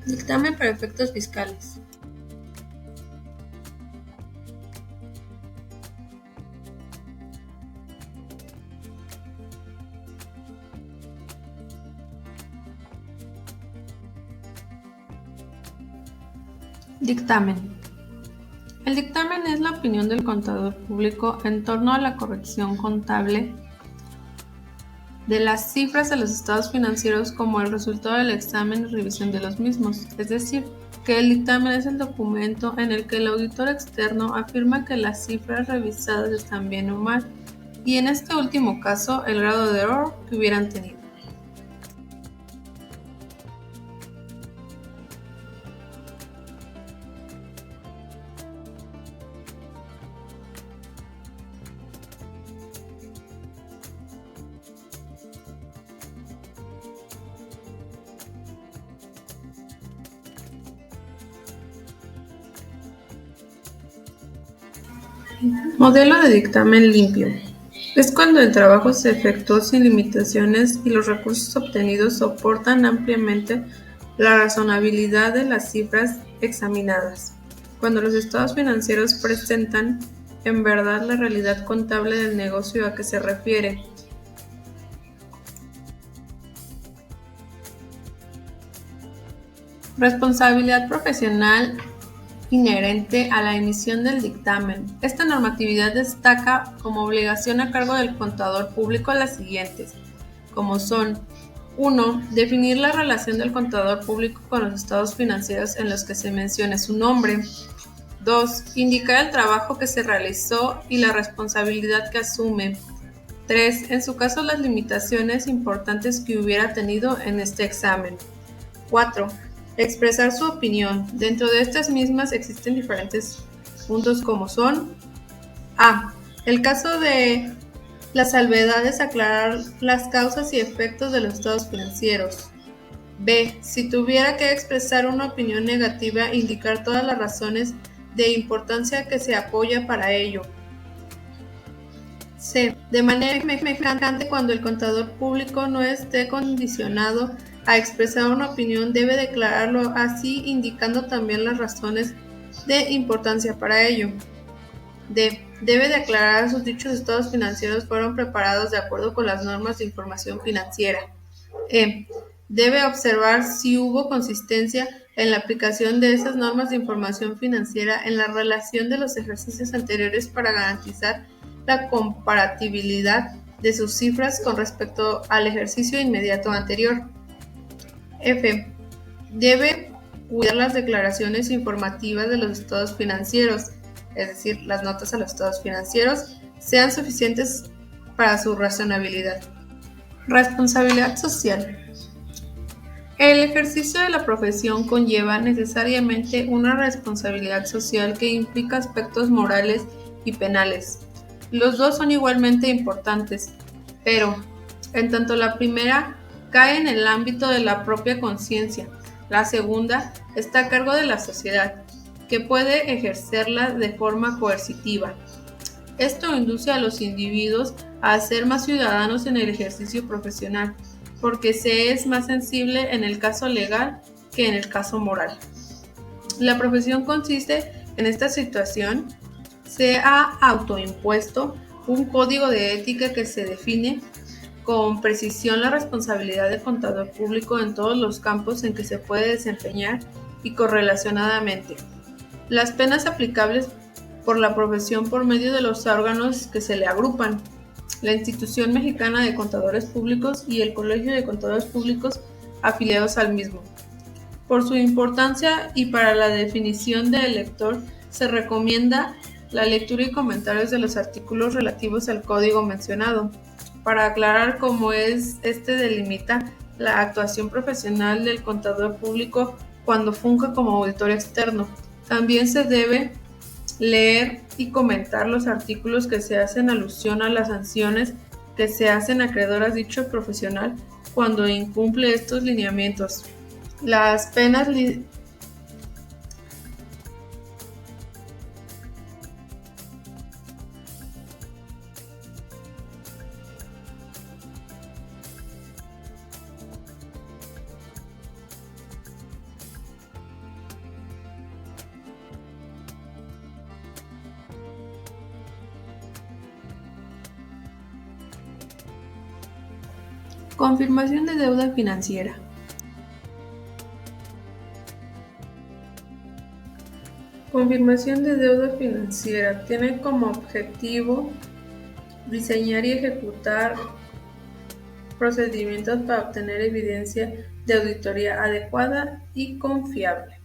Dictamen para efectos fiscales. Dictamen. El dictamen es la opinión del contador público en torno a la corrección contable de las cifras de los estados financieros como el resultado del examen y revisión de los mismos, es decir, que el dictamen es el documento en el que el auditor externo afirma que las cifras revisadas están bien o mal, y en este último caso el grado de error que hubieran tenido. Modelo de dictamen limpio. Es cuando el trabajo se efectuó sin limitaciones y los recursos obtenidos soportan ampliamente la razonabilidad de las cifras examinadas. Cuando los estados financieros presentan en verdad la realidad contable del negocio a que se refiere. Responsabilidad profesional inherente a la emisión del dictamen. Esta normatividad destaca como obligación a cargo del contador público las siguientes, como son: 1. Definir la relación del contador público con los estados financieros en los que se mencione su nombre. 2. Indicar el trabajo que se realizó y la responsabilidad que asume. 3. En su caso, las limitaciones importantes que hubiera tenido en este examen. 4. Expresar su opinión. Dentro de estas mismas existen diferentes puntos como son: A. El caso de las salvedades, aclarar las causas y efectos de los estados financieros. B. Si tuviera que expresar una opinión negativa, indicar todas las razones de importancia que se apoya para ello. C. De manera semejante, cuando el contador público no esté condicionado a expresar una opinión, debe declararlo así, indicando también las razones de importancia para ello. D. Debe declarar sus dichos estados financieros fueron preparados de acuerdo con las normas de información financiera. E. Debe observar si hubo consistencia en la aplicación de esas normas de información financiera en la relación de los ejercicios anteriores para garantizar la comparatibilidad de sus cifras con respecto al ejercicio inmediato anterior. F. Debe cuidar las declaraciones informativas de los estados financieros, es decir, las notas a los estados financieros, sean suficientes para su razonabilidad. Responsabilidad social. El ejercicio de la profesión conlleva necesariamente una responsabilidad social que implica aspectos morales y penales. Los dos son igualmente importantes, pero, en tanto la primera cae en el ámbito de la propia conciencia, la segunda está a cargo de la sociedad, que puede ejercerla de forma coercitiva. Esto induce a los individuos a ser más ciudadanos en el ejercicio profesional, porque se es más sensible en el caso legal que en el caso moral. La profesión consiste en esta situación. Se ha autoimpuesto un código de ética que se define con precisión la responsabilidad del contador público en todos los campos en que se puede desempeñar y correlacionadamente. Las penas aplicables por la profesión por medio de los órganos que se le agrupan, la Institución Mexicana de Contadores Públicos y el Colegio de Contadores Públicos afiliados al mismo. Por su importancia y para la definición del lector, se recomienda la lectura y comentarios de los artículos relativos al código mencionado, para aclarar cómo delimita la actuación profesional del contador público cuando funge como auditor externo. También se debe leer y comentar los artículos que se hacen alusión a las sanciones que se hacen acreedoras dicho profesional cuando incumple estos lineamientos. Las penas Confirmación de deuda financiera. Confirmación de deuda financiera tiene como objetivo diseñar y ejecutar procedimientos para obtener evidencia de auditoría adecuada y confiable.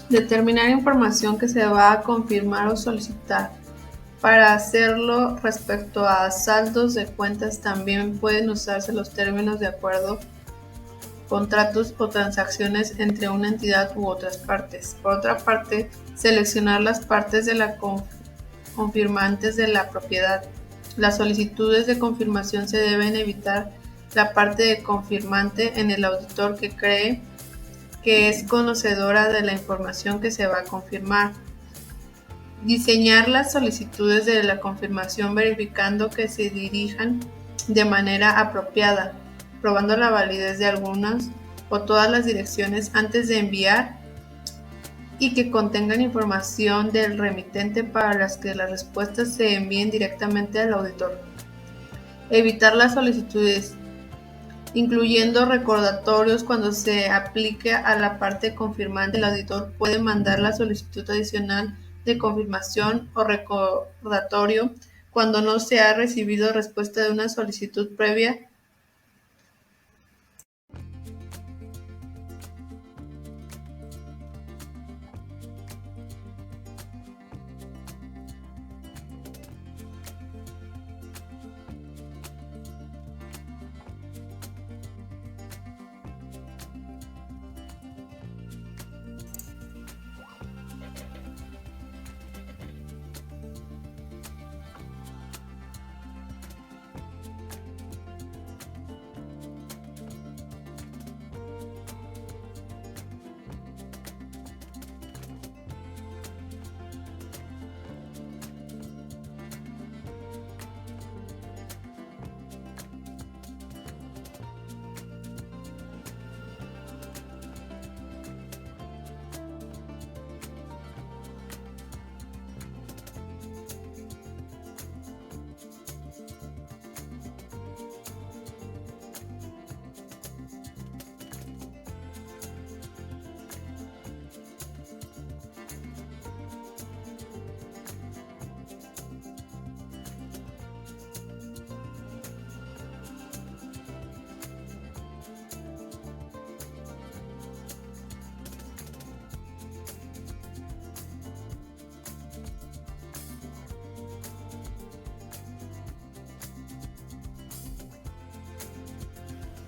Determinar información que se va a confirmar o solicitar. Para hacerlo respecto a saldos de cuentas también pueden usarse los términos de acuerdo, contratos o transacciones entre una entidad u otras partes. Por otra parte, seleccionar las partes de la confirmantes de la propiedad. Las solicitudes de confirmación se deben evitar la parte de confirmante en el auditor que cree que es conocedora de la información que se va a confirmar. Diseñar las solicitudes de la confirmación verificando que se dirijan de manera apropiada, probando la validez de algunas o todas las direcciones antes de enviar y que contengan información del remitente para las que las respuestas se envíen directamente al auditor. Evitar las solicitudes incluyendo recordatorios cuando se aplique a la parte confirmante. El auditor puede mandar la solicitud adicional de confirmación o recordatorio cuando no se ha recibido respuesta de una solicitud previa.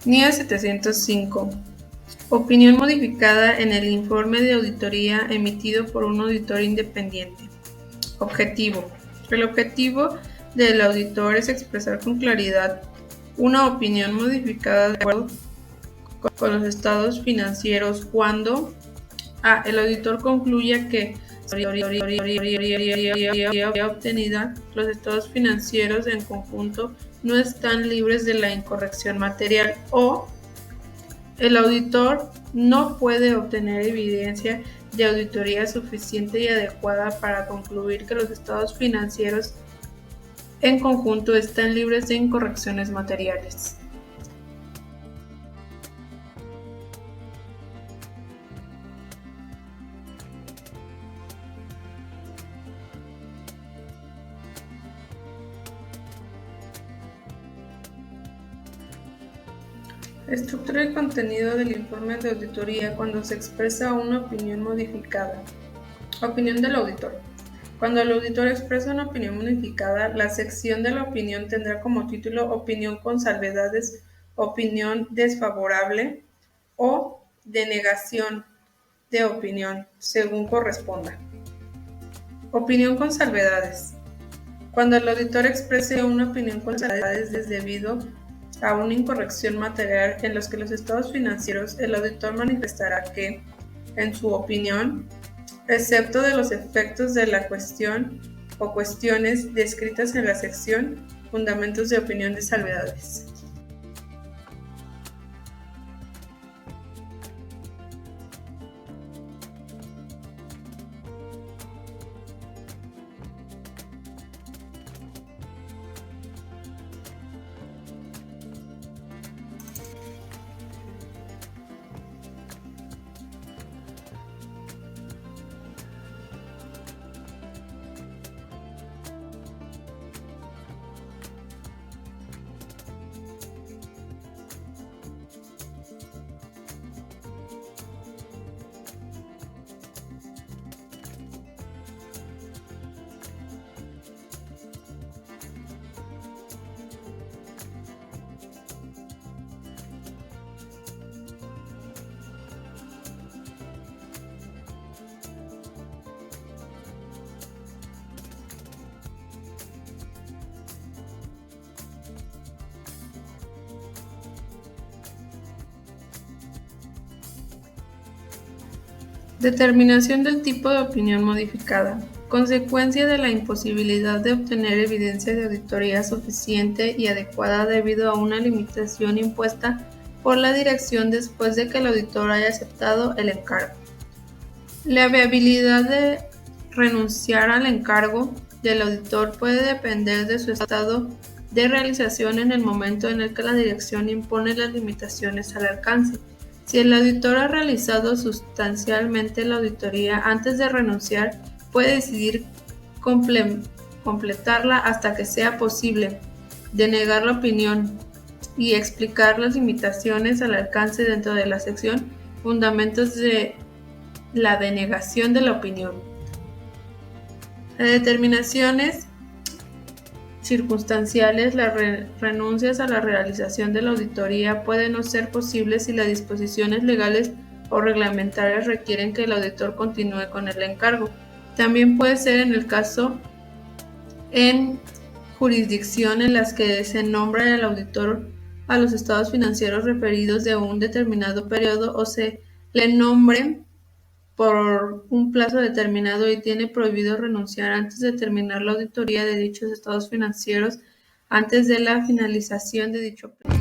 NIA 705. Opinión modificada en el informe de auditoría emitido por un auditor independiente. Objetivo. El objetivo del auditor es expresar con claridad una opinión modificada de acuerdo con los estados financieros cuando el auditor concluya que obtenida, los estados financieros en conjunto no están libres de la incorrección material, o el auditor no puede obtener evidencia de auditoría suficiente y adecuada para concluir que los estados financieros en conjunto están libres de incorrecciones materiales. Estructura y contenido del informe de auditoría cuando se expresa una opinión modificada. Opinión del auditor. Cuando el auditor expresa una opinión modificada, la sección de la opinión tendrá como título Opinión con salvedades, opinión desfavorable o denegación de opinión, según corresponda. Opinión con salvedades. Cuando el auditor exprese una opinión con salvedades es debido a una incorrección material en los que los estados financieros, el auditor manifestará que, en su opinión, excepto de los efectos de la cuestión o cuestiones descritas en la sección Fundamentos de opinión de salvedades. Determinación del tipo de opinión modificada. Consecuencia de la imposibilidad de obtener evidencia de auditoría suficiente y adecuada debido a una limitación impuesta por la dirección después de que el auditor haya aceptado el encargo. La viabilidad de renunciar al encargo del auditor puede depender de su estado de realización en el momento en el que la dirección impone las limitaciones al alcance. Si el auditor ha realizado sustancialmente la auditoría antes de renunciar, puede decidir completarla hasta que sea posible, denegar la opinión y explicar las limitaciones al alcance dentro de la sección Fundamentos de la denegación de la opinión. Las determinaciones circunstanciales, las renuncias a la realización de la auditoría pueden no ser posibles si las disposiciones legales o reglamentarias requieren que el auditor continúe con el encargo. También puede ser en el caso en jurisdicción en las que se nombra al auditor a los estados financieros referidos de un determinado periodo o se le nombre por un plazo determinado y tiene prohibido renunciar antes de terminar la auditoría de dichos estados financieros antes de la finalización de dicho plazo.